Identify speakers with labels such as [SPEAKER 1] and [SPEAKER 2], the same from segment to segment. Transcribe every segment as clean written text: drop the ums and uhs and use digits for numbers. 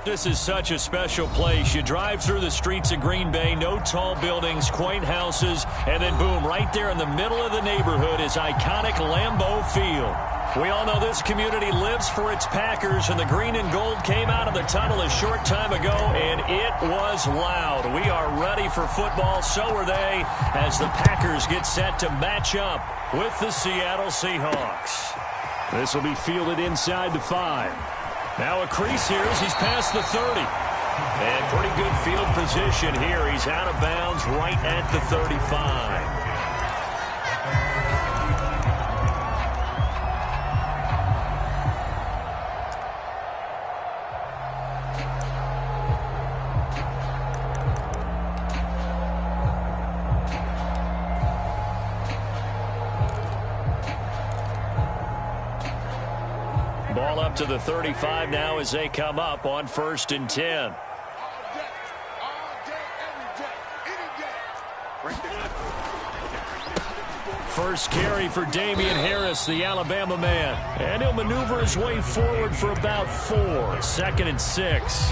[SPEAKER 1] This is such a special place. You drive through the streets of Green Bay, no tall buildings, quaint houses, and then boom, right there in the middle of the neighborhood is iconic Lambeau Field. We all know this community lives for its Packers, and the green and gold came out of the tunnel a short time ago, and it was loud. We are ready for football, so are they, as the Packers get set to match up with the Seattle Seahawks. This will be fielded inside the 5. Now a crease here as he's past the 30. And pretty good field position here. He's out of bounds right at the 35. Ball up to the 35 now as they come up on 1st and 10. First carry for Damian Harris, the Alabama man. And he'll maneuver his way forward for about 4. 2nd and 6.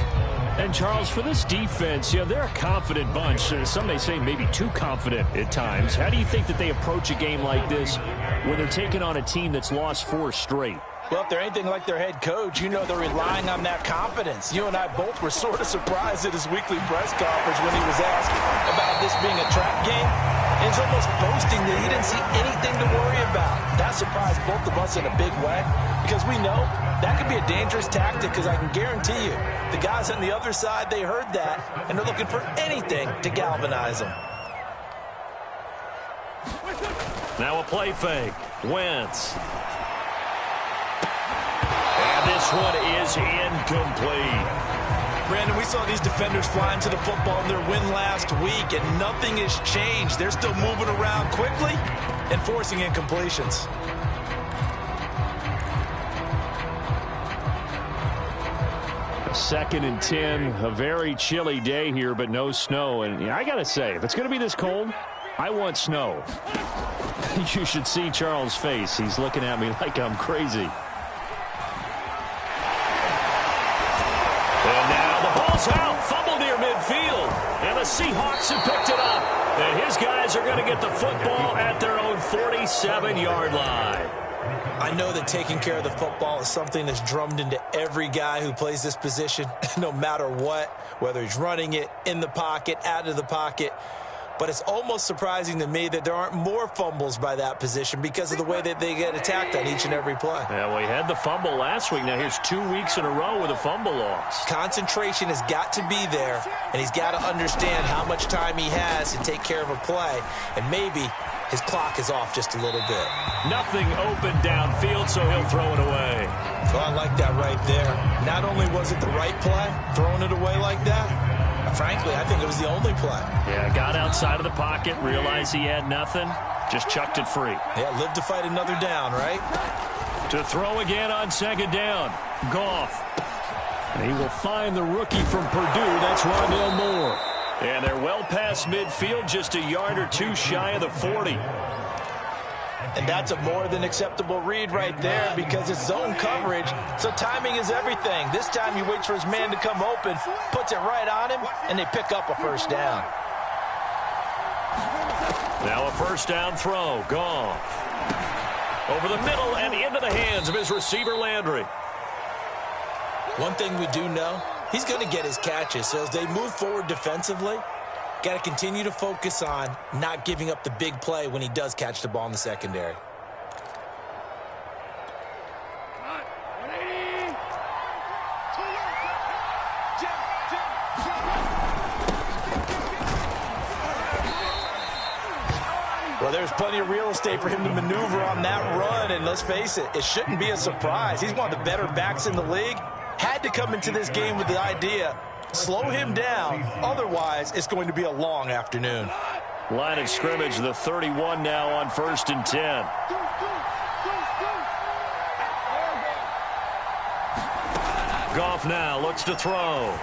[SPEAKER 1] And, Charles, for this defense, they're a confident bunch. Some may say maybe too confident at times. How do you think that they approach a game like this when they're taking on a team that's lost 4 straight?
[SPEAKER 2] Well, if they're anything like their head coach, they're relying on that confidence. You and I both were sort of surprised at his weekly press conference when he was asked about this being a trap game. And he's almost boasting that he didn't see anything to worry about. That surprised both of us in a big way because we know that could be a dangerous tactic because I can guarantee you the guys on the other side, they heard that, and they're looking for anything to galvanize them.
[SPEAKER 1] Now a play fake. Wentz. This one is incomplete.
[SPEAKER 2] Brandon, we saw these defenders fly into the football in their win last week, and nothing has changed. They're still moving around quickly and forcing incompletions.
[SPEAKER 1] Second and 10, a very chilly day here, but no snow. And I got to say, if it's going to be this cold, I want snow. You should see Charles' face. He's looking at me like I'm crazy. And now the ball's out, fumble near midfield, and the Seahawks have picked it up. And his guys are going to get the football at their own 47-yard line.
[SPEAKER 2] I know that taking care of the football is something that's drummed into every guy who plays this position, no matter what, whether he's running it, in the pocket, out of the pocket. But it's almost surprising to me that there aren't more fumbles by that position because of the way that they get attacked on each and every play.
[SPEAKER 1] Yeah, well, he had the fumble last week. Now here's 2 weeks in a row with a fumble loss.
[SPEAKER 2] Concentration has got to be there, and he's got to understand how much time he has to take care of a play. And maybe his clock is off just a little bit.
[SPEAKER 1] Nothing open downfield, so he'll throw it away.
[SPEAKER 2] So I like that right there. Not only was it the right play, throwing it away like that, frankly, I think it was the only play.
[SPEAKER 1] Yeah, got outside of the pocket, realized he had nothing, just chucked it free.
[SPEAKER 2] Yeah, live to fight another down, right?
[SPEAKER 1] To throw again on 2nd down. Goff. And he will find the rookie from Purdue. That's Rondale Moore. And they're well past midfield, just a yard or 2 shy of the 40.
[SPEAKER 2] And that's a more than acceptable read right there because it's zone coverage, so timing is everything. This time he waits for his man to come open, puts it right on him, and they pick up a 1st down.
[SPEAKER 1] Now a 1st down throw. Goff. Over the middle and into the hands of his receiver, Landry.
[SPEAKER 2] One thing we do know, he's going to get his catches, so as they move forward defensively, got to continue to focus on not giving up the big play when he does catch the ball in the secondary. Well, there's plenty of real estate for him to maneuver on that run, and let's face it, it shouldn't be a surprise. He's one of the better backs in the league. Had to come into this game with the idea, slow him down, otherwise it's going to be a long afternoon.
[SPEAKER 1] Line of scrimmage, the 31 now on 1st and 10. Goff now looks to throw.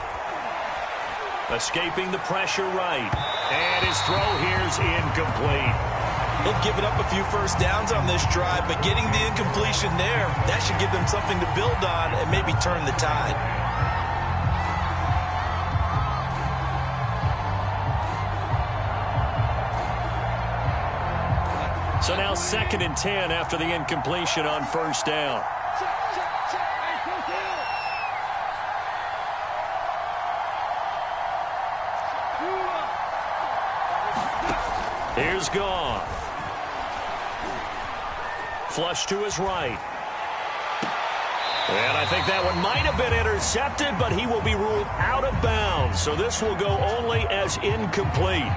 [SPEAKER 1] Escaping the pressure right. And his throw here's incomplete.
[SPEAKER 2] They've given up a few 1st downs on this drive, but getting the incompletion there, that should give them something to build on and maybe turn the tide.
[SPEAKER 1] So now 2nd and 10 after the incompletion on first down. Here's Goff. Flush to his right. And I think that one might have been intercepted, but he will be ruled out of bounds. So this will go only as incomplete.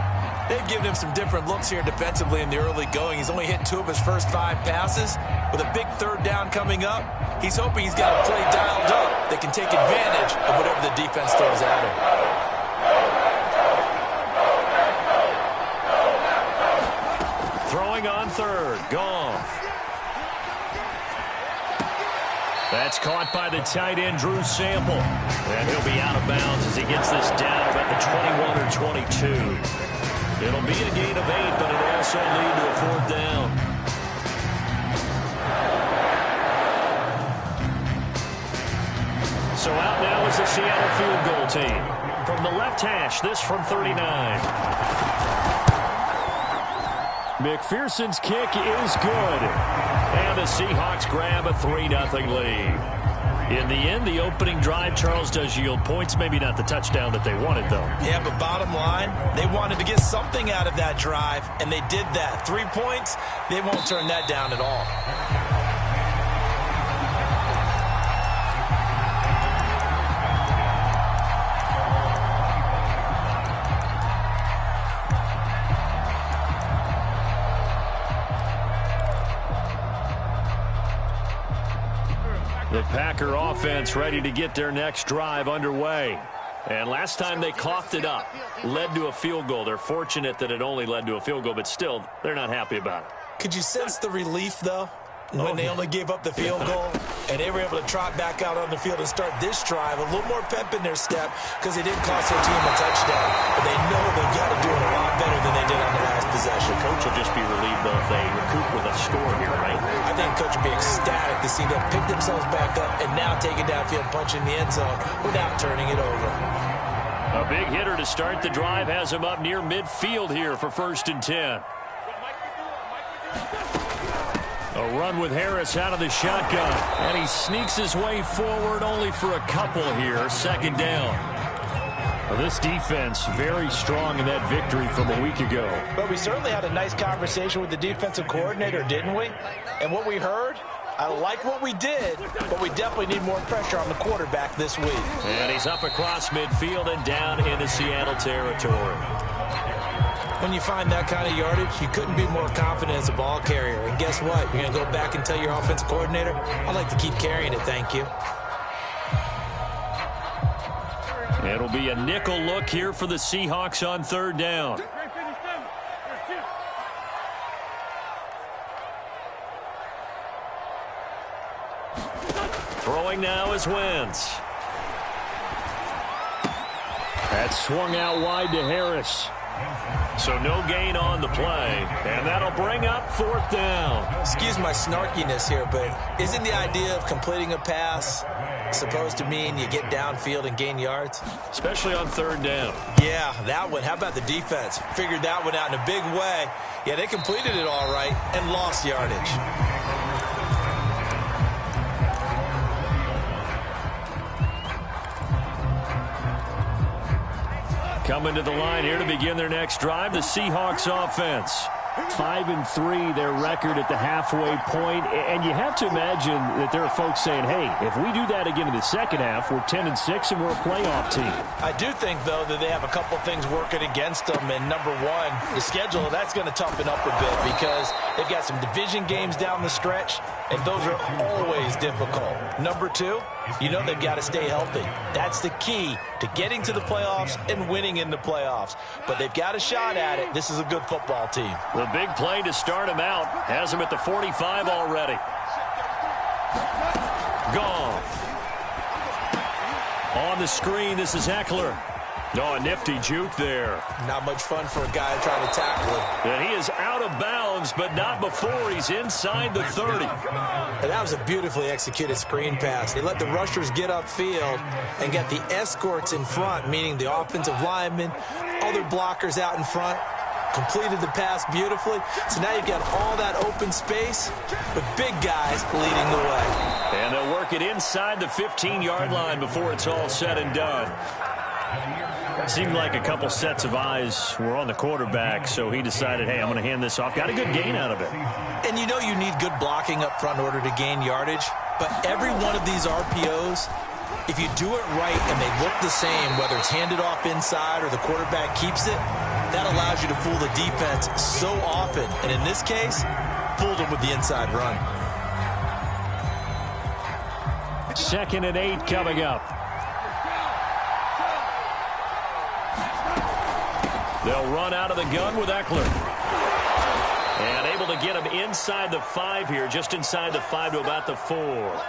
[SPEAKER 2] They've given him some different looks here defensively in the early going. He's only hit 2 of his first 5 passes. With a big 3rd down coming up, he's hoping he's got a play dialed up that can take advantage of whatever the defense throws at him.
[SPEAKER 1] Throwing on 3rd, Goff. That's caught by the tight end, Drew Sample. And he'll be out of bounds as he gets this down about the 21 or 22. It'll be a gain of 8, but it'll also lead to a 4th down. So out now is the Seattle field goal team. From the left hash, this from 39. McPherson's kick is good. And the Seahawks grab a 3-0 lead. In the end, the opening drive, Charles, does yield points. Maybe not the touchdown that they wanted, though.
[SPEAKER 2] Yeah, but bottom line, they wanted to get something out of that drive, and they did that. 3 points, they won't turn that down at all.
[SPEAKER 1] The Packer offense ready to get their next drive underway. And last time they coughed it up, led to a field goal. They're fortunate that it only led to a field goal, but still, they're not happy about it.
[SPEAKER 2] Could you sense the relief, though, when they only gave up the field goal and they were able to trot back out on the field and start this drive? A little more pep in their step because they didn't cost their team a touchdown. But they know they've got to do it a lot better than they did on the last possession.
[SPEAKER 1] Coach will just be relieved, though, if they recoup with a score here, right?
[SPEAKER 2] I think Coach will be ecstatic to see them pick themselves back up and now take it downfield, punch in the end zone without turning it over.
[SPEAKER 1] A big hitter to start the drive has him up near midfield here for 1st and 10. A run with Harris out of the shotgun. And he sneaks his way forward only for a couple here. 2nd down. Well, this defense very strong in that victory from a week ago.
[SPEAKER 2] But we certainly had a nice conversation with the defensive coordinator, didn't we? And what we heard, I like what we did, but we definitely need more pressure on the quarterback this week.
[SPEAKER 1] And he's up across midfield and down into Seattle territory.
[SPEAKER 2] When you find that kind of yardage, you couldn't be more confident as a ball carrier. And guess what? You're going to go back and tell your offensive coordinator, I'd like to keep carrying it, thank you.
[SPEAKER 1] It'll be a nickel look here for the Seahawks on 3rd down. Throwing now is Wentz. That's swung out wide to Harris. So no gain on the play, and that'll bring up 4th down.
[SPEAKER 2] Excuse my snarkiness here, but isn't the idea of completing a pass supposed to mean you get downfield and gain yards?
[SPEAKER 1] Especially on 3rd down.
[SPEAKER 2] Yeah, that one. How about the defense? Figured that one out in a big way. Yeah, they completed it all right and lost yardage.
[SPEAKER 1] Coming to the line here to begin their next drive, the Seahawks offense. 5-3, their record at the halfway point. And you have to imagine that there are folks saying, hey, if we do that again in the second half, we're 10-6 and we're a playoff team.
[SPEAKER 2] I do think, though, that they have a couple things working against them. And number one, the schedule, that's going to toughen up a bit because they've got some division games down the stretch, and those are always difficult. Number two, you know they've got to stay healthy. That's the key to getting to the playoffs and winning in the playoffs. But they've got a shot at it. This is a good football team.
[SPEAKER 1] The big play to start him out has him at the 45 already. Goff. On the screen, this is Eckler. Oh, a nifty juke there.
[SPEAKER 2] Not much fun for a guy trying to tackle him.
[SPEAKER 1] And he is out of bounds, but not before he's inside the 30.
[SPEAKER 2] And that was a beautifully executed screen pass. They let the rushers get upfield and get the escorts in front, meaning the offensive linemen, other blockers out in front. completed the pass beautifully. So now you've got all that open space with big guys leading the way.
[SPEAKER 1] And they'll work it inside the 15-yard line before it's all said and done. It seemed like a couple sets of eyes were on the quarterback, so he decided, hey, I'm going to hand this off. Got a good gain out of it.
[SPEAKER 2] And you know you need good blocking up front in order to gain yardage, but every one of these RPOs, if you do it right and they look the same, whether it's handed off inside or the quarterback keeps it, that allows you to fool the defense so often. And in this case, fooled them with the inside run.
[SPEAKER 1] 2nd and 8 coming up. They'll run out of the gun with Eckler. And able to get him inside the 5 here, just inside the 5 to about the 4.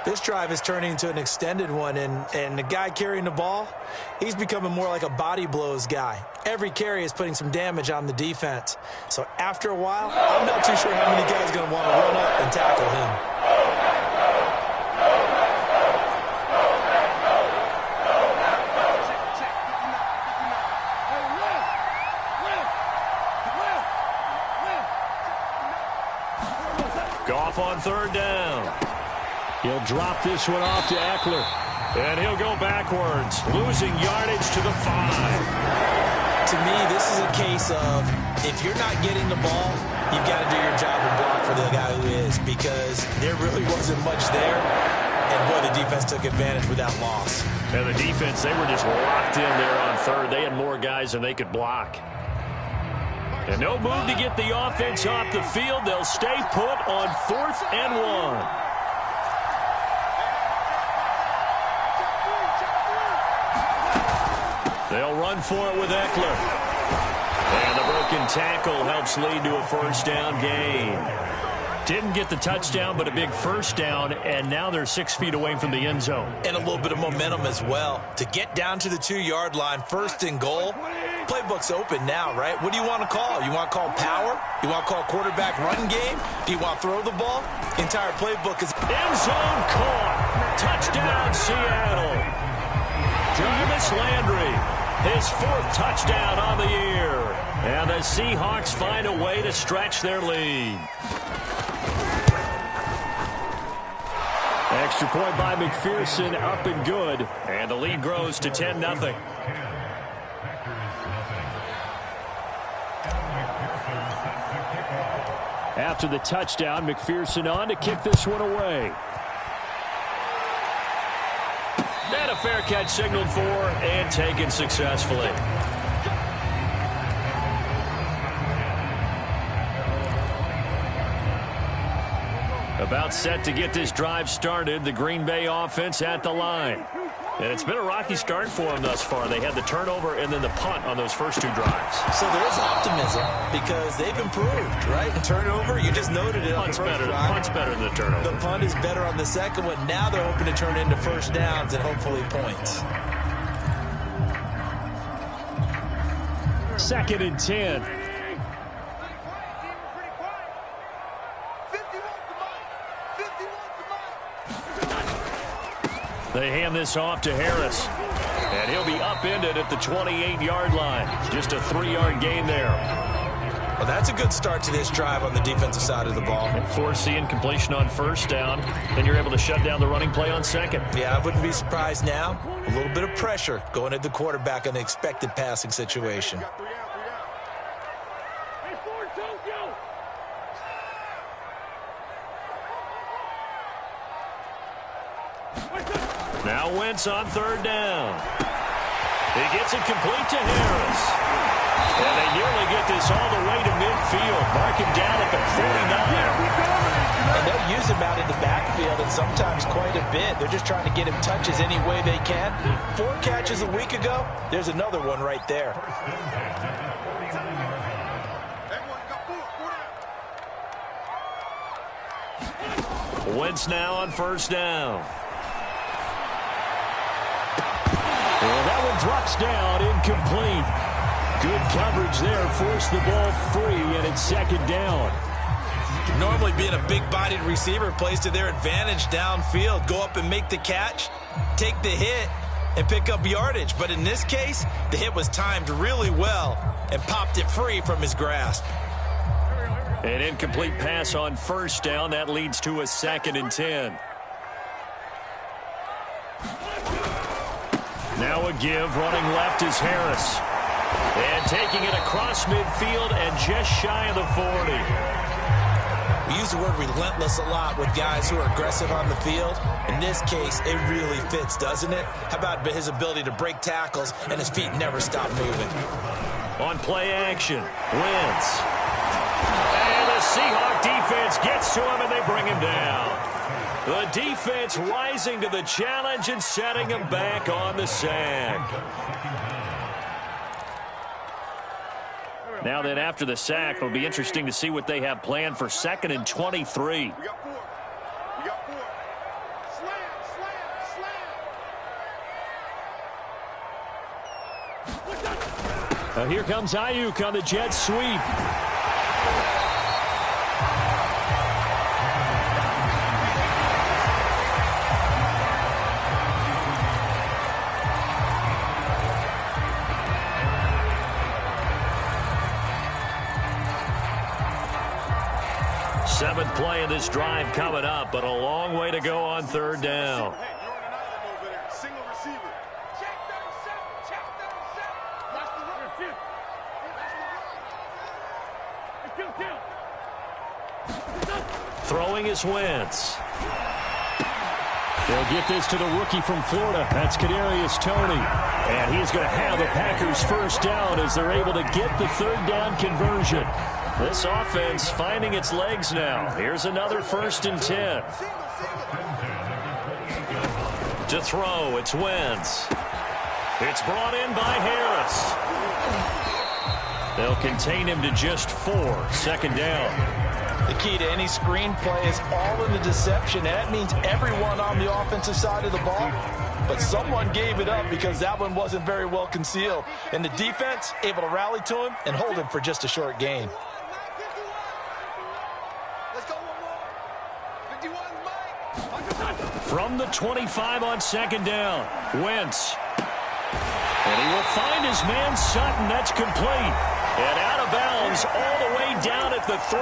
[SPEAKER 2] This drive is turning into an extended one, and the guy carrying the ball, he's becoming more like a body blows guy. Every carry is putting some damage on the defense. So after a while, I'm not too sure how many guys are going to want to run up and tackle him.
[SPEAKER 1] Goff on 3rd down. He'll drop this one off to Eckler. And he'll go backwards, losing yardage to the 5.
[SPEAKER 2] To me, this is a case of if you're not getting the ball, you've got to do your job and block for the guy who is, because there really wasn't much there. And, boy, the defense took advantage with that loss.
[SPEAKER 1] And the defense, they were just locked in there on 3rd. They had more guys than they could block. And no move to get the offense off the field. They'll stay put on 4th and 1. They'll run for it with Eckler. And the broken tackle helps lead to a 1st down gain. Didn't get the touchdown, but a big 1st down, and now they're 6 feet away from the end zone.
[SPEAKER 2] And a little bit of momentum as well. To get down to the 2-yard line, 1st and goal. Playbook's open now, right? What do you want to call? You want to call power? You want to call quarterback run game? Do you want to throw the ball? The entire playbook is
[SPEAKER 1] end zone caught. Touchdown, Seattle. Jarvis Landry, his 4th touchdown on the year. And the Seahawks find a way to stretch their lead. Extra point by McPherson, up and good. And the lead grows to 10-0. After the touchdown, McPherson on to kick this one away. And a fair catch signaled for and taken successfully. About set to get this drive started, the Green Bay offense at the line. And it's been a rocky start for them thus far. They had the turnover and then the punt on those first 2 drives.
[SPEAKER 2] So there is optimism because they've improved, right? The turnover, you just noted it.
[SPEAKER 1] Punt's better than the turnover.
[SPEAKER 2] The punt is better on the second one. Now they're hoping to turn it into 1st downs and hopefully points.
[SPEAKER 1] 2nd and 10. They hand this off to Harris. And he'll be upended at the 28-yard line. Just a 3-yard gain there.
[SPEAKER 2] Well, that's a good start to this drive on the defensive side of the ball.
[SPEAKER 1] And forcing completion on 1st down. Then you're able to shut down the running play on 2nd.
[SPEAKER 2] Yeah, I wouldn't be surprised now. A little bit of pressure going at the quarterback in an expected passing situation.
[SPEAKER 1] Now Wentz on 3rd down. He gets it complete to Harris. And they nearly get this all the way to midfield. Mark him down at the 49.
[SPEAKER 2] And they'll use him out in the backfield and sometimes quite a bit. They're just trying to get him touches any way they can. 4 catches a week ago. There's another one right there.
[SPEAKER 1] Wentz now on 1st down. Well, that one drops down, incomplete. Good coverage there, forced the ball free, and it's 2nd down.
[SPEAKER 2] Normally being a big-bodied receiver plays to their advantage downfield. Go up and make the catch, take the hit, and pick up yardage. But in this case, the hit was timed really well and popped it free from his grasp.
[SPEAKER 1] An incomplete pass on first down. That leads to a 2nd and 10. Now a give. Running left is Harris. And taking it across midfield and just shy of the 40.
[SPEAKER 2] We use the word relentless a lot with guys who are aggressive on the field. In this case, it really fits, doesn't it? How about his ability to break tackles and his feet never stop moving?
[SPEAKER 1] On play action, Wentz. And the Seahawks defense gets to him and they bring him down. The defense rising to the challenge and setting him back on the sack. Now then, after the sack, it'll be interesting to see what they have planned for 2nd and 23.
[SPEAKER 3] We got 4. We got 4. Slam.
[SPEAKER 1] Here comes Ayuk on the jet sweep. 7th play of this drive coming up, but a long way to go on 3rd down.
[SPEAKER 3] Hey, you're on an island over there. Single receiver. Check 37. Check 37. That's the run.
[SPEAKER 1] Throwing is Wentz. They'll get this to the rookie from Florida. That's Kadarius Toney. And he's going to have the Packers first down as they're able to get the 3rd down conversion. This offense finding its legs now. Here's another 1st and 10. To throw, it's Wentz. It's brought in by Harris. They'll contain him to just 4. 2nd down.
[SPEAKER 2] The key to any screen play is all in the deception. And that means everyone on the offensive side of the ball. But someone gave it up because that one wasn't very well concealed. And the defense able to rally to him and hold him for just a short gain.
[SPEAKER 1] From the 25 on 2nd down, Wentz. And he will find his man Sutton. That's complete. And out of bounds all the way down at the 3.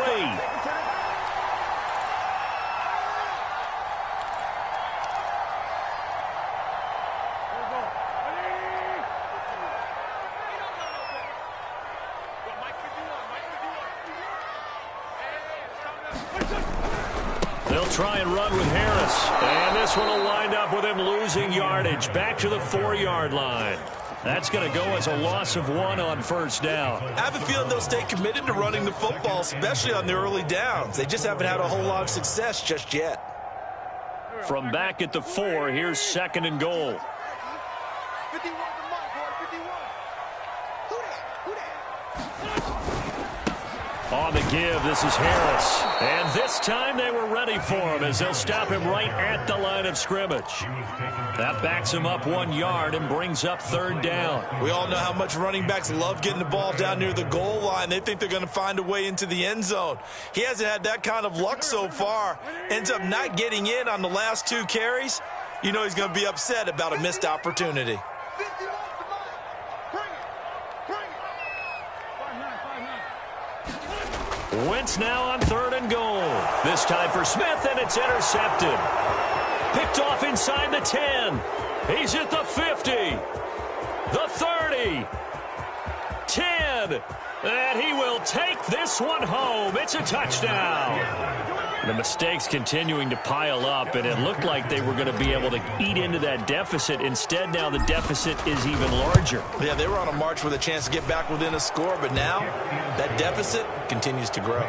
[SPEAKER 1] They'll try and run with Harris. And this one will wind up with him losing yardage back to the 4-yard line. That's going to go as a loss of 1 on 1st down.
[SPEAKER 2] I have a feeling they'll stay committed to running the football, especially on the early downs. They just haven't had a whole lot of success just yet.
[SPEAKER 1] From back at the 4, here's 2nd and goal.
[SPEAKER 3] 51 to Mike, boy, 51.
[SPEAKER 1] On the give, this is Harris. And this time they were ready for him as they'll stop him right at the line of scrimmage. That backs him up 1 yard and brings up 3rd down.
[SPEAKER 2] We all know how much running backs love getting the ball down near the goal line. They think they're going to find a way into the end zone. He hasn't had that kind of luck so far. Ends up not getting in on the last 2 carries. You know he's going to be upset about a missed opportunity.
[SPEAKER 3] 51 to Mike. Bring it. Bring it.
[SPEAKER 1] Wentz now on 3rd and goal. This time for Smith, and it's intercepted. Picked off inside the 10. He's at the 50. The 30. 10. And he will take this one home. It's a touchdown. The mistakes continuing to pile up, and it looked like they were going to be able to eat into that deficit. Instead, now the deficit is even larger.
[SPEAKER 2] Yeah, they were on a march with a chance to get back within a score, but now that deficit continues to grow.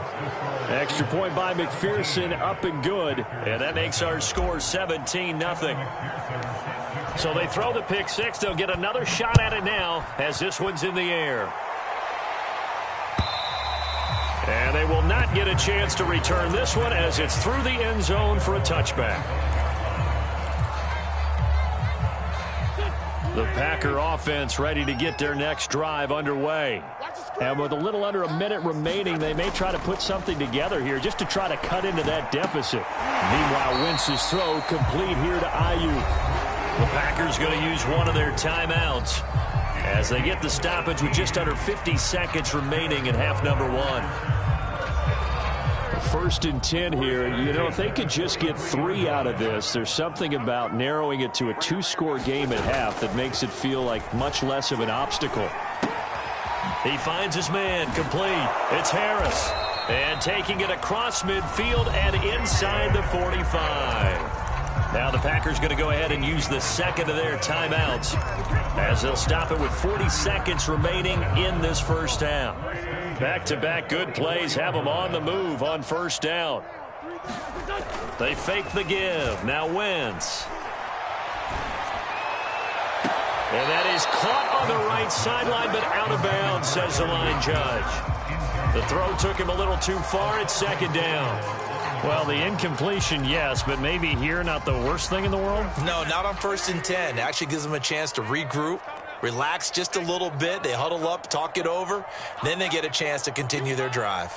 [SPEAKER 1] Extra point by McPherson, up and good, and that makes our score 17-0. So they throw the pick 6. They'll get another shot at it now as this one's in the air. And they will not get a chance to return this one as it's through the end zone for a touchback. The Packer offense ready to get their next drive underway. And with a little under a minute remaining, they may try to put something together here just to try to cut into that deficit. Meanwhile, Wentz's throw complete here to Ayuk. The Packers going to use one of their timeouts as they get the stoppage with just under 50 seconds remaining in half number one. 1st and 10 here. You know, if they could just get 3 out of this, there's something about narrowing it to a 2-score game at half that makes it feel like much less of an obstacle. He finds his man complete. It's Harris. And taking it across midfield and inside the 45. Now the Packers going to go ahead and use the second of their timeouts as they'll stop it with 40 seconds remaining in this first half. Back-to-back good plays have them on the move on first down. They fake the give. Now Wentz. And that is caught on the right sideline, but out of bounds, says the line judge. The throw took him a little too far. It's 2nd down. Well, the incompletion, yes, but maybe here not the worst thing in the world?
[SPEAKER 2] No, not on 1st and 10. It actually gives them a chance to regroup, relax just a little bit. They huddle up, talk it over. Then they get a chance to continue their drive.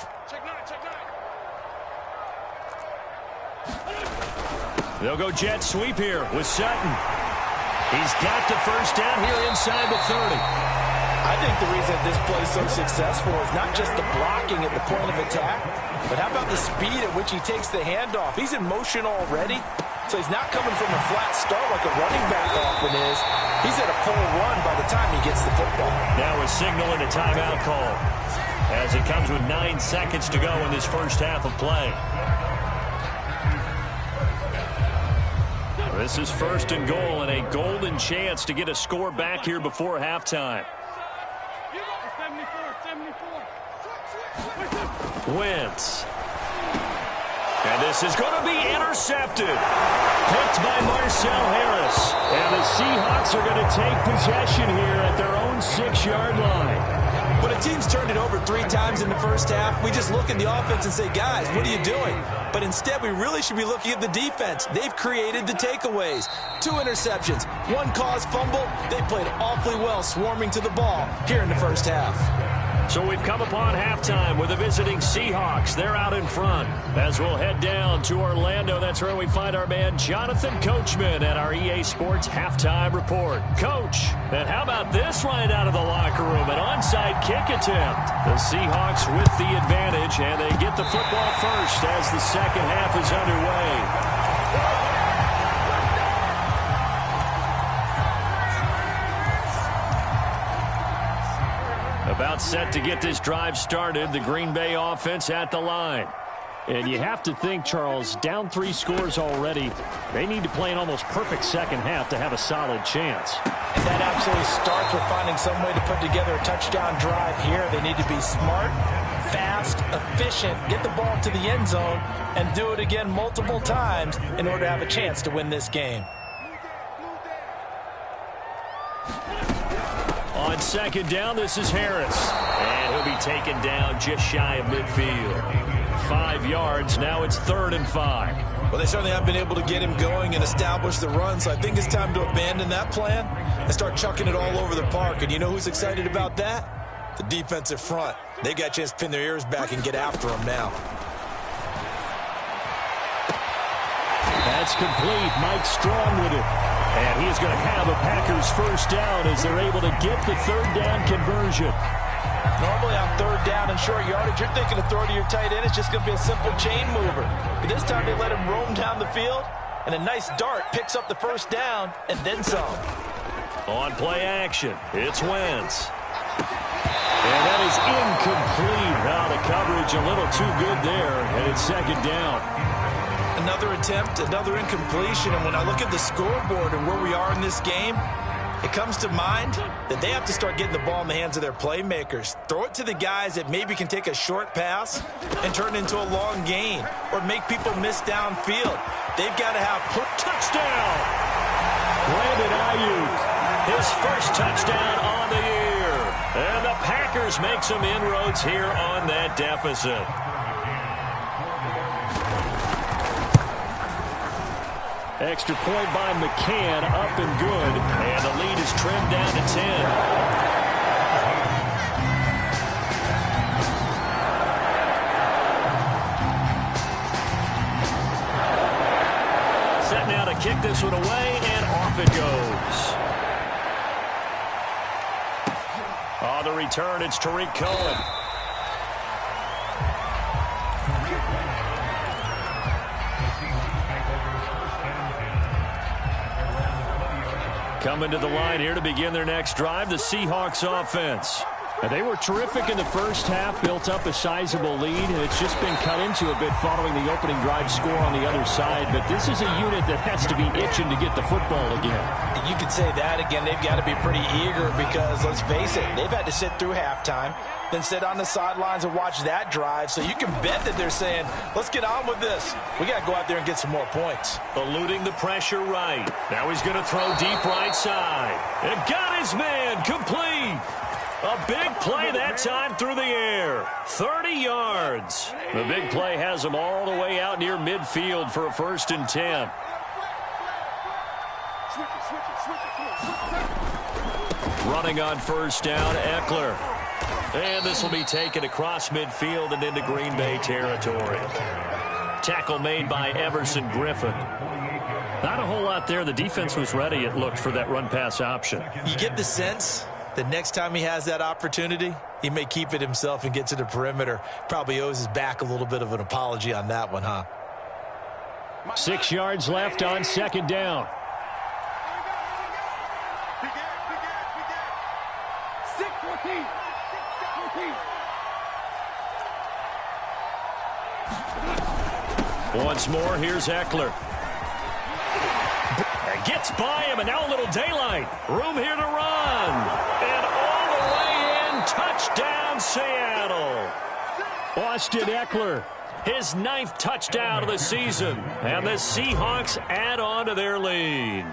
[SPEAKER 1] They'll go jet sweep here with Sutton. He's got the first down here inside the 30.
[SPEAKER 2] I think the reason this play is so successful is not just the blocking at the point of attack, but how about the speed at which he takes the handoff? He's in motion already, so he's not coming from a flat start like a running back often is. He's at a full run by the time he gets the football.
[SPEAKER 1] Now we're signaling a timeout call as it comes with 9 seconds to go in this first half of play. This is 1st and goal and a golden chance to get a score back here before halftime. Wentz. And this is going to be intercepted. Picked by Marcel Harris. And the Seahawks are going to take possession here at their own 6-yard line.
[SPEAKER 2] When a team's turned it over 3 times in the first half, we just look at the offense and say, guys, what are you doing? But instead, we really should be looking at the defense. They've created the takeaways. 2 interceptions, 1 caused fumble. They played awfully well swarming to the ball here in the first half.
[SPEAKER 1] So we've come upon halftime with the visiting Seahawks. They're out in front. As we'll head down to Orlando, that's where we find our man Jonathan Coachman at our EA Sports Halftime Report. Coach, and how about this right out of the locker room? An onside kick attempt. The Seahawks with the advantage, and they get the football first as the second half is underway. About set to get this drive started. The Green Bay offense at the line. And you have to think, Charles, down 3 scores already. They need to play an almost perfect second half to have a solid chance.
[SPEAKER 2] And that absolutely starts with finding some way to put together a touchdown drive here. They need to be smart, fast, efficient, get the ball to the end zone, and do it again multiple times in order to have a chance to win this game.
[SPEAKER 1] On 2nd down, this is Harris. And he'll be taken down just shy of midfield. 5 yards. Now it's 3rd and 5.
[SPEAKER 2] Well, they certainly have been able to get him going and establish the run, so I think it's time to abandon that plan and start chucking it all over the park. And you know who's excited about that? The defensive front. They got a chance to pin their ears back and get after him now.
[SPEAKER 1] That's complete. Mike Strong with it. And he is going to have a Packers first down as they're able to get the 3rd down conversion.
[SPEAKER 2] Normally on 3rd down and short yardage, you're thinking of throw to your tight end. It's just going to be a simple chain mover. But this time they let him roam down the field, and a nice dart picks up the first down and then some.
[SPEAKER 1] On play action, it's Wentz. And that is incomplete. Now the coverage a little too good there, and it's 2nd down.
[SPEAKER 2] Another attempt, another incompletion, and when I look at the scoreboard and where we are in this game, it comes to mind that they have to start getting the ball in the hands of their playmakers. Throw it to the guys that maybe can take a short pass and turn it into a long gain or make people miss downfield. They've got to have
[SPEAKER 1] touchdown. Brandon Ayuk, his first touchdown on the year. And the Packers make some inroads here on that deficit. Extra point by McCann, up and good. And the lead is trimmed down to 10. Set now to kick this one away, and off it goes. On the return, it's Tariq Cohen. Coming to the line here to begin their next drive, the Seahawks offense. They were terrific in the first half, built up a sizable lead, and it's just been cut into a bit following the opening drive score on the other side. But this is a unit that has to be itching to get the football again.
[SPEAKER 2] You could say that again. They've got to be pretty eager because, let's face it, they've had to sit through halftime, then sit on the sidelines and watch that drive. So you can bet that they're saying, let's get on with this. We got to go out there and get some more points.
[SPEAKER 1] Eluding the pressure right. Now he's going to throw deep right side. And got his man complete. A big play that time through the air. 30 yards. The big play has him all the way out near midfield for a 1st and 10. Running on 1st down, Eckler. And this will be taken across midfield and into Green Bay territory. Tackle made by Everson Griffin. Not a whole lot there. The defense was ready, it looked, for that run-pass option.
[SPEAKER 2] You get the sense that next time he has that opportunity, he may keep it himself and get to the perimeter. Probably owes his back a little bit of an apology on that one, huh?
[SPEAKER 1] 6 yards left on 2nd down. Once more, here's Eckler. Gets by him, and now a little daylight. Room here to run. And all the way in, touchdown Seattle. Austin Eckler, his 9th touchdown of the season. And the Seahawks add on to their lead.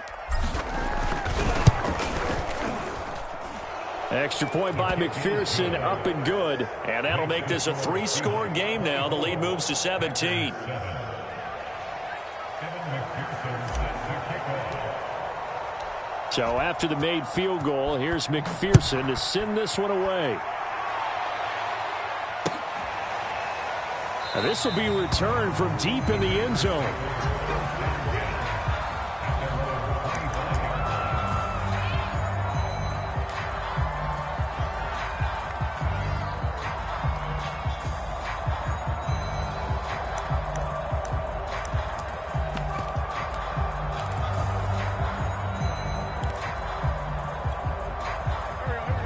[SPEAKER 1] Extra point by McPherson, up and good. And that'll make this a 3-score game now. The lead moves to 17. So after the made field goal, here's McPherson to send this one away. Now this will be returned from deep in the end zone.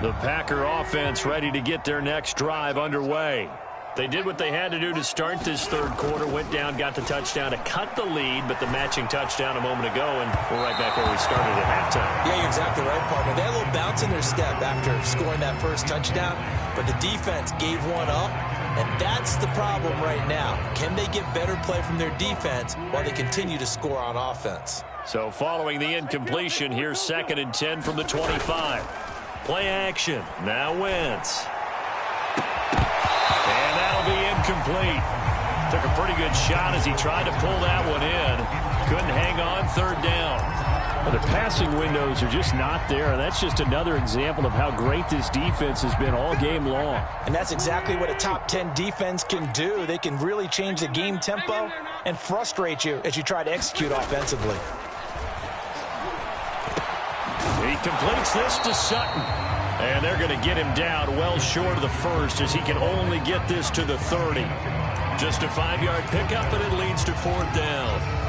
[SPEAKER 1] The Packer offense ready to get their next drive underway. They did what they had to do to start this 3rd quarter, went down, got the touchdown to cut the lead, but the matching touchdown a moment ago, and we're right back where we started at halftime.
[SPEAKER 2] Yeah, you're exactly right, partner. They had a little bounce in their step after scoring that first touchdown, but the defense gave one up, and that's the problem right now. Can they get better play from their defense while they continue to score on offense?
[SPEAKER 1] So following the incompletion, here's 2nd and 10 from the 25. Play action. Now Wentz. And that'll be incomplete. Took a pretty good shot as he tried to pull that one in. Couldn't hang on 3rd down. Well, the passing windows are just not there. That's just another example of how great this defense has been all game long.
[SPEAKER 2] And that's exactly what a top 10 defense can do. They can really change the game tempo and frustrate you as you try to execute offensively.
[SPEAKER 1] He completes this to Sutton. And they're going to get him down well short of the 1st as he can only get this to the 30. Just a 5-yard pickup, and it leads to 4th down.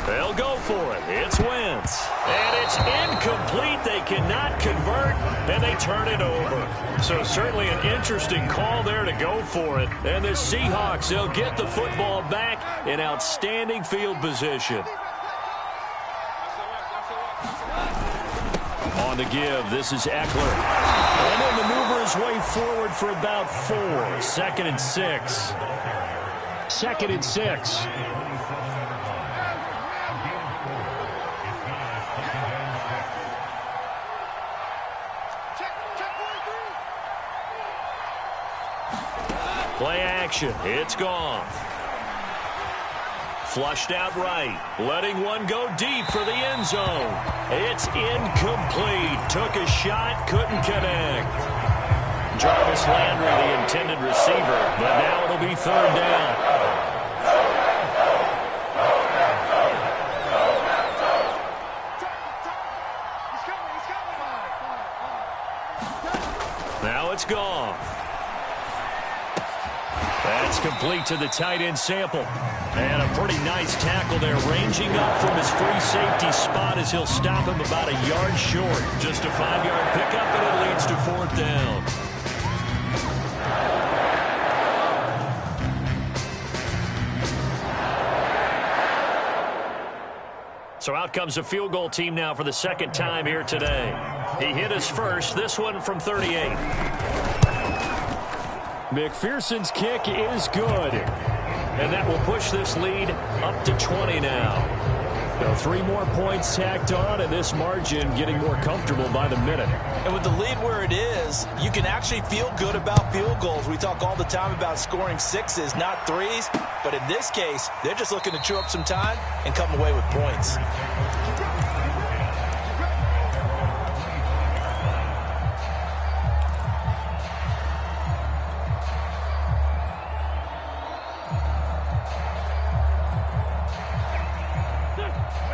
[SPEAKER 1] They'll go for it. It's Wentz. And it's incomplete. They cannot convert, and they turn it over. So certainly an interesting call there to go for it. And the Seahawks, they'll get the football back in outstanding field position. On the give, this is Eckler. And he'll maneuver his way forward for about 4. 2nd and 6. 2nd and 6. Play action. It's Goff. Flushed out right. Letting one go deep for the end zone. It's incomplete. Took a shot, couldn't connect. Jarvis Landry, the intended receiver, but now it'll be third down. Now it's Goff. That's complete to the tight end Sample. And a pretty nice tackle there, ranging up from his free safety spot as he'll stop him about a yard short. Just a 5-yard pickup, and it leads to fourth down. So out comes a field goal team now for the second time here today. He hit his first, this one from 38. McPherson's kick is good. And that will push this lead up to 20 now. Now 3 more points tacked on, and this margin getting more comfortable by the minute.
[SPEAKER 2] And with the lead where it is, you can actually feel good about field goals. We talk all the time about scoring 6s, not 3s. But in this case, they're just looking to chew up some time and come away with points.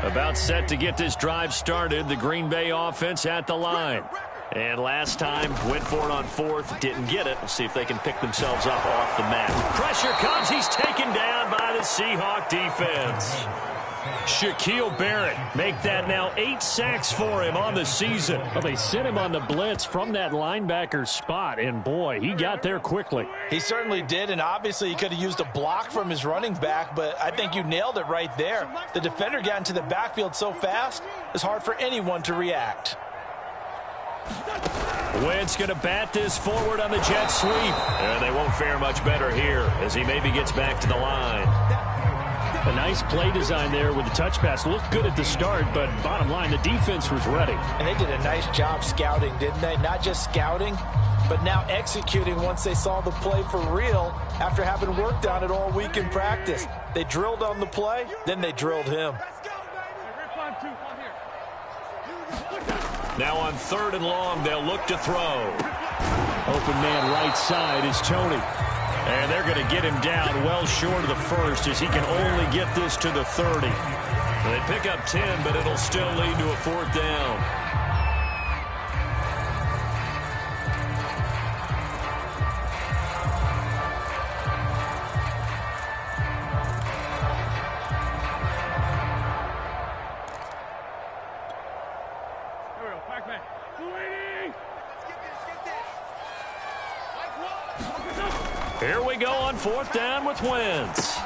[SPEAKER 1] About set to get this drive started. The Green Bay offense at the line. And last time, went for it on fourth, didn't get it. We'll see if they can pick themselves up off the mat. Pressure comes. He's taken down by the Seahawk defense. Shaquille Barrett make that now 8 sacks for him on the season.
[SPEAKER 4] Well, they sent him on the blitz from that linebacker spot, and boy, he got there quickly.
[SPEAKER 2] He certainly did, and obviously he could have used a block from his running back, but I think you nailed it right there. The defender got into the backfield so fast, it's hard for anyone to react.
[SPEAKER 1] Wentz going to bat this forward on the jet sweep. And they won't fare much better here as he maybe gets back to the line.
[SPEAKER 4] A nice play design there with the touch pass. Looked good at the start, but bottom line, the defense was ready.
[SPEAKER 2] And they did a nice job scouting, didn't they? Not just scouting, but now executing once they saw the play for real after having worked on it all week in practice. They drilled on the play, then they drilled him.
[SPEAKER 1] Now on 3rd and long, they'll look to throw.
[SPEAKER 4] Open man right side is Tony.
[SPEAKER 1] And they're going to get him down well short of the first as he can only get this to the 30. They pick up 10, but it'll still lead to a 4th down. Here we go on 4th down with Wentz.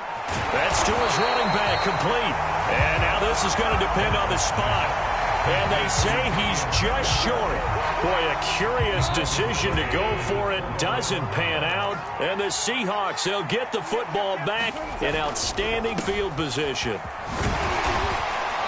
[SPEAKER 1] That's to his running back, complete. And now this is going to depend on the spot. And they say he's just short. Boy, a curious decision to go for it. Doesn't pan out. And the Seahawks, they'll get the football back in outstanding field position.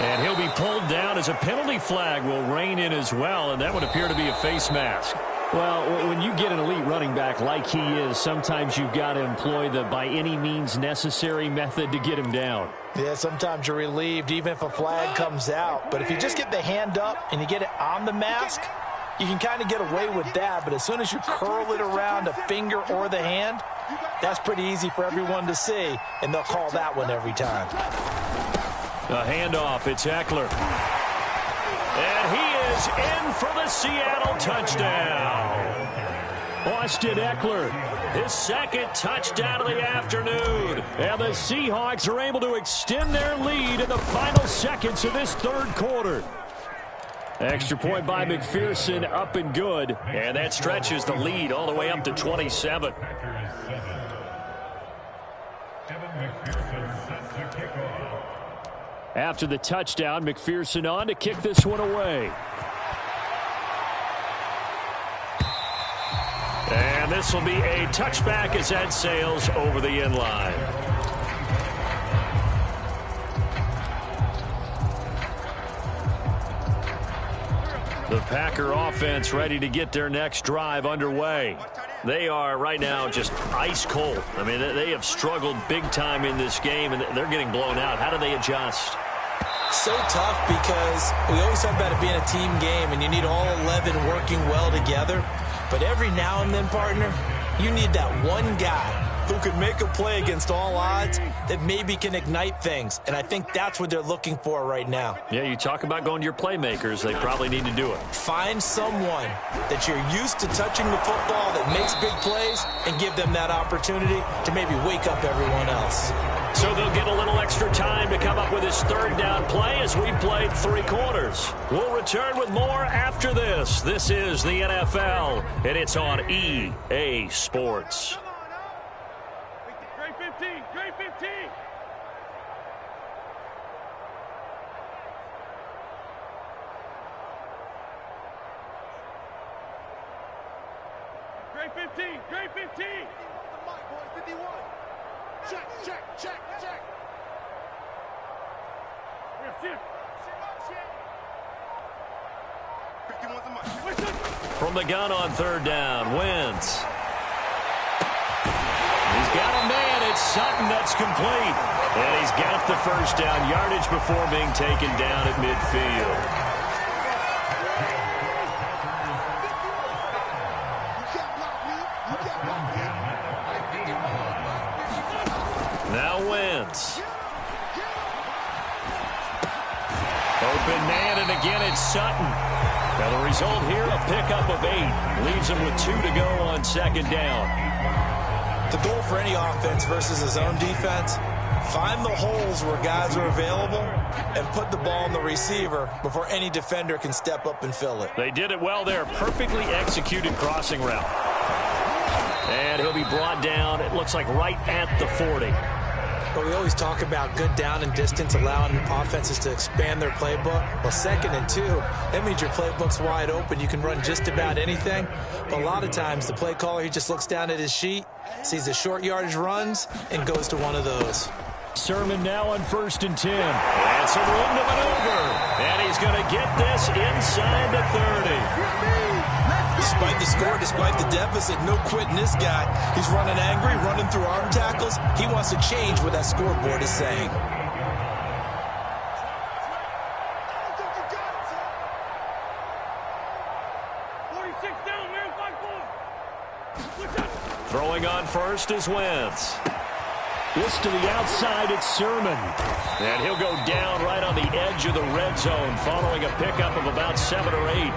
[SPEAKER 1] And he'll be pulled down as a penalty flag will rein in as well. And that would appear to be a face mask.
[SPEAKER 4] Well, when you get an elite running back like he is, sometimes you've got to employ the by any means necessary method to get him down.
[SPEAKER 2] Yeah, sometimes you're relieved even if a flag comes out. But if you just get the hand up and you get it on the mask, you can kind of get away with that. But as soon as you curl it around a finger or the hand, that's pretty easy for everyone to see, and they'll call that one every time.
[SPEAKER 1] A handoff, it's Eckler. And he is in for the Seattle touchdown.
[SPEAKER 4] Austin Eckler,
[SPEAKER 1] his 2nd touchdown of the afternoon.
[SPEAKER 4] And the Seahawks are able to extend their lead in the final seconds of this 3rd quarter. Extra point by McPherson, up and good.
[SPEAKER 1] And that stretches the lead all the way up to 27.
[SPEAKER 4] After the touchdown, McPherson on to kick this one away.
[SPEAKER 1] And this will be a touchback as that sails over the end line. The Packer offense ready to get their next drive underway. They are right now just ice cold. I mean, they have struggled big time in this game, and they're getting blown out. How do they adjust?
[SPEAKER 2] So tough because we always talk about it being a team game, and you need all 11 working well together. But every now and then, partner, you need that one guy who could make a play against all odds that maybe can ignite things. And I think that's what they're looking for right now.
[SPEAKER 1] Yeah, you talk about going to your playmakers. They probably need to do it.
[SPEAKER 2] Find someone that you're used to touching the football that makes big plays and give them that opportunity to maybe wake up everyone else.
[SPEAKER 1] So they'll get a little extra time to come up with his third down play as we played 3 quarters. We'll return with more after this. This is the NFL, and it's on EA Sports.
[SPEAKER 3] Great 15, great 15. Great 15, great 15. 51. Check, check, check, check. Yes, 51's a mic.
[SPEAKER 1] From the gun on third down, Wentz. He's got a man. It's Sutton that's complete. And he's got the first down yardage before being taken down at midfield. Now Wentz. Open man, and again it's Sutton. Now the result here, a pickup of 8. Leaves him with 2 to go on second down.
[SPEAKER 2] The goal for any offense versus his own defense, find the holes where guys are available and put the ball in the receiver before any defender can step up and fill it.
[SPEAKER 1] They did it well there. Perfectly executed crossing route. And he'll be brought down, it looks like right at the 40.
[SPEAKER 2] But we always talk about good down and distance, allowing offenses to expand their playbook. Well, 2nd and 2, that means your playbook's wide open. You can run just about anything. But a lot of times, the play caller, he just looks down at his sheet, sees the short yardage runs, and goes to one of those.
[SPEAKER 4] Sermon now on 1st and 10.
[SPEAKER 1] And some room to maneuver. And he's going to get this inside the 30.
[SPEAKER 2] Despite the score, despite the deficit, no quitting this guy. He's running angry, running through arm tackles. He wants to change what that scoreboard is saying.
[SPEAKER 1] Throwing on first is Wentz.
[SPEAKER 4] This to the outside, it's Sermon.
[SPEAKER 1] And he'll go down right on the edge of the red zone following a pickup of about 7 or 8.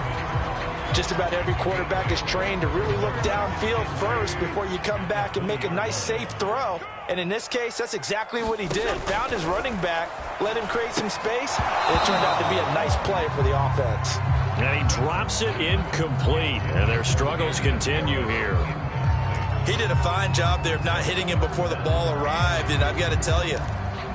[SPEAKER 2] Just about every quarterback is trained to really look downfield first before you come back and make a nice, safe throw. And in this case, that's exactly what he did. Found his running back, let him create some space. It turned out to be a nice play for the offense.
[SPEAKER 1] And he drops it incomplete. And their struggles continue here.
[SPEAKER 2] He did a fine job there of not hitting him before the ball arrived. And I've got to tell you,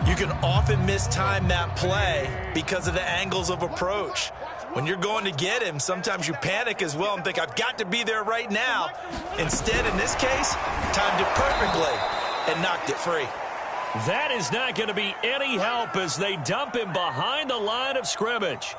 [SPEAKER 2] you can often mistime that play because of the angles of approach. When you're going to get him, sometimes you panic as well and think, I've got to be there right now. Instead, in this case, timed it perfectly and knocked it free.
[SPEAKER 1] That is not going to be any help as they dump him behind the line of scrimmage.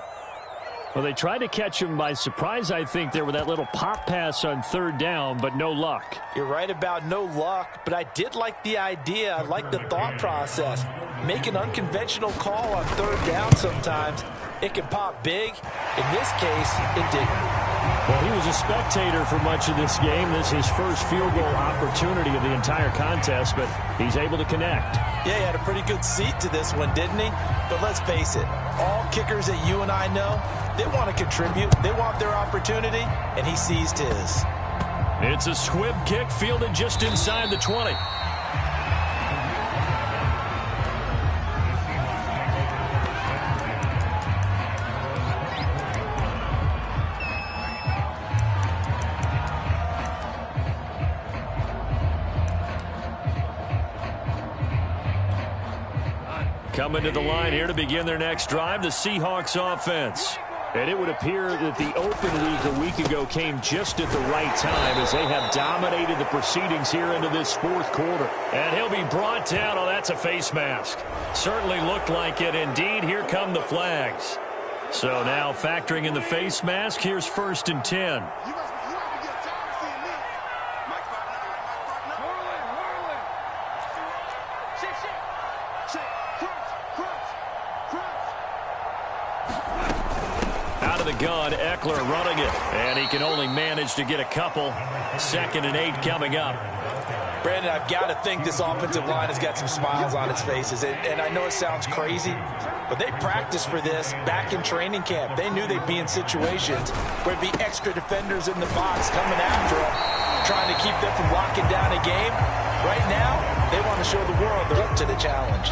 [SPEAKER 4] Well, they tried to catch him by surprise, I think, there with that little pop pass on 3rd down, but no luck.
[SPEAKER 2] You're right about no luck, but I did like the idea. I like the thought process. Make an unconventional call on 3rd down sometimes. It can pop big. In this case, it didn't.
[SPEAKER 4] Well, he was a spectator for much of this game. This is his first field goal opportunity of the entire contest, but he's able to connect.
[SPEAKER 2] Yeah, he had a pretty good seat to this one, didn't he? But let's face it, all kickers that you and I know, they want to contribute. They want their opportunity, and he seized his.
[SPEAKER 1] It's a squib kick fielded just inside the 20. Coming to the line here to begin their next drive, the Seahawks offense.
[SPEAKER 4] And it would appear that the open week a week ago came just at the right time as they have dominated the proceedings here into this 4th quarter.
[SPEAKER 1] And he'll be brought down. Oh, that's a face mask. Certainly looked like it. Indeed, here come the flags. So now factoring in the face mask, here's 1st and 10.
[SPEAKER 3] You must be getting tired of seeing me. Mike
[SPEAKER 4] the gun. Eckler running it. And he can only manage to get a couple. 2nd and 8 coming up.
[SPEAKER 2] Brandon, I've got to think this offensive line has got some smiles on its faces. And I know it sounds crazy, but they practiced for this back in training camp. They knew they'd be in situations where there'd be extra defenders in the box coming after them, trying to keep them from locking down a game. Right now, they want to show the world they're up to the challenge.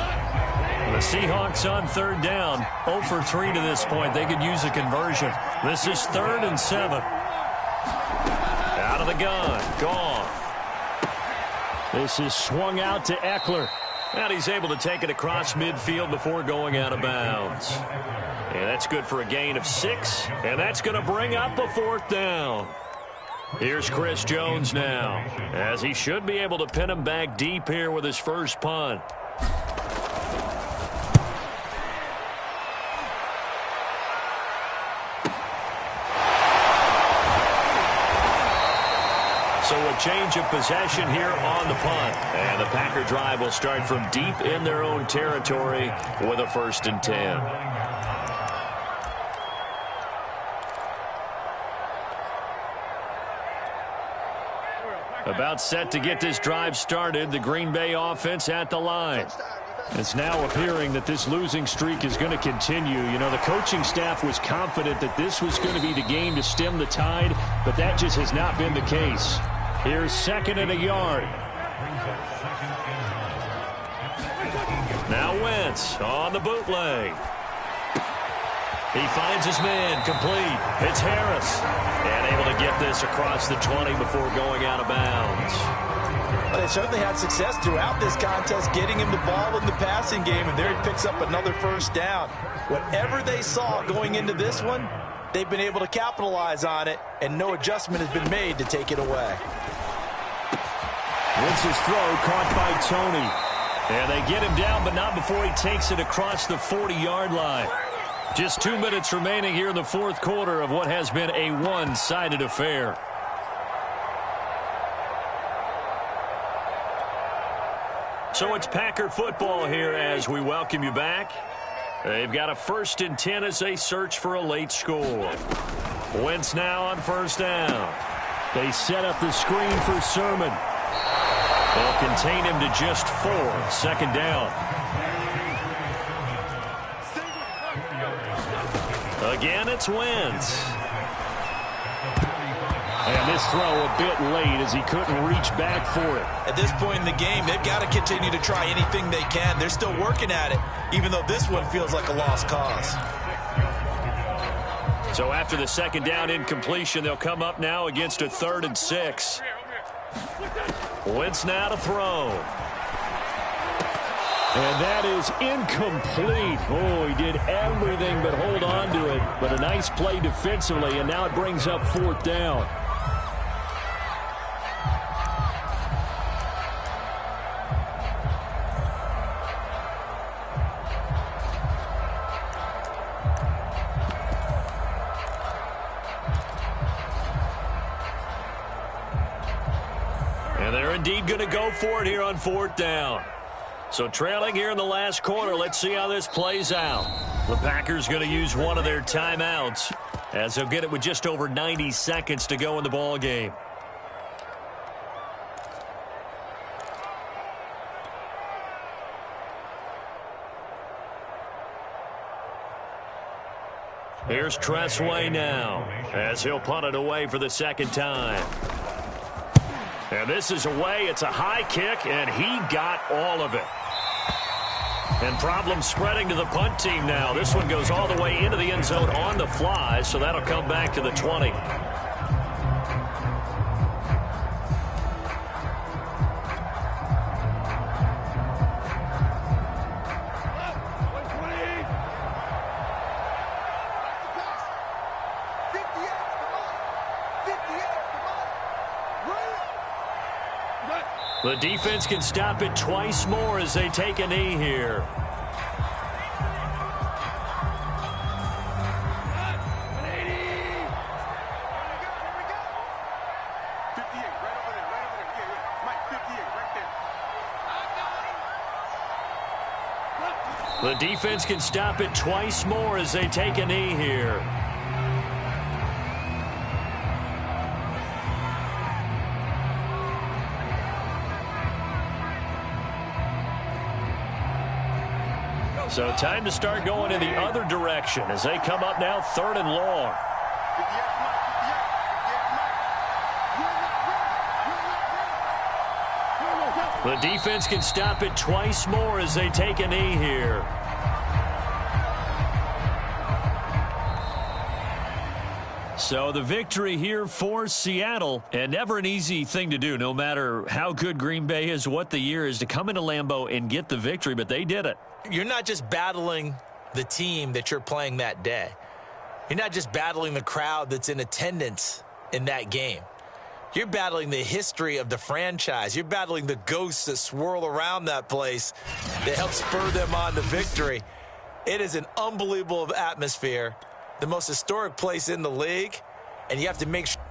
[SPEAKER 4] The Seahawks on 3rd down. 0 for 3 to this point. They could use a conversion. This is 3rd and 7. Out of the gun. Gone. This is swung out to Eckler. And he's able to take it across midfield before going out of bounds. And that's good for a gain of 6. And that's going to bring up a 4th down. Here's Chris Jones now, as he should be able to pin him back deep here with his first punt. So a change of possession here on the punt. And the Packer drive will start from deep in their own territory with a 1st and 10. About set to get this drive started. The Green Bay offense at the line. It's now appearing that this losing streak is going to continue. You know, the coaching staff was confident that this was going to be the game to stem the tide, but that just has not been the case. Here's 2nd and a yard. Now Wentz on the bootleg. He finds his man complete. It's Harris. And able to get this across the 20 before going out of bounds.
[SPEAKER 2] They certainly had success throughout this contest getting him the ball in the passing game, and there he picks up another 1st down. Whatever they saw going into this one, they've been able to capitalize on it, and no adjustment has been made to take it away.
[SPEAKER 4] Wentz's throw caught by Tony. And they get him down, but not before he takes it across the 40-yard line. Just 2 minutes remaining here in the 4th quarter of what has been a one-sided affair. So it's Packer football here as we welcome you back. They've got a 1st and 10 as they search for a late score. Wentz now on 1st down. They set up the screen for Sermon. They'll contain him to just 4. 2nd down. Again, it's Wentz. And this throw a bit late as he couldn't reach back for it.
[SPEAKER 2] At this point in the game, they've got to continue to try anything they can. They're still working at it, even though this one feels like a lost cause.
[SPEAKER 4] So after the 2nd down incompletion, they'll come up now against a 3rd and 6. Wentz now to throw. And that is incomplete. Oh, he did everything but hold on to it. But a nice play defensively, and now it brings up 4th down. And they're indeed going to go for it here on 4th down. So trailing here in the last quarter, let's see how this plays out. The Packers going to use one of their timeouts as they'll get it with just over 90 seconds to go in the ball game. Here's Tressway now as he'll punt it away for the 2nd time. And this is away. It's a high kick, and he got all of it. And problems spreading to the punt team now. This one goes all the way into the end zone on the fly, so that'll come back to the 20. The defense can stop it twice more as they take a knee here. The defense can stop it twice more as they take a knee here.
[SPEAKER 1] So time to start going in the other direction as they come up now 3rd and long. The defense can stop it twice more as they take a knee here. So the victory here for Seattle, and never an easy thing to do, no matter how good Green Bay is, what the year is, to come into Lambeau and get the victory, but they did it.
[SPEAKER 2] You're not just battling the team that you're playing that day. You're not just battling the crowd that's in attendance in that game. You're battling the history of the franchise. You're battling the ghosts that swirl around that place that help spur them on to victory. It is an unbelievable atmosphere, the most historic place in the league, and you have to make sure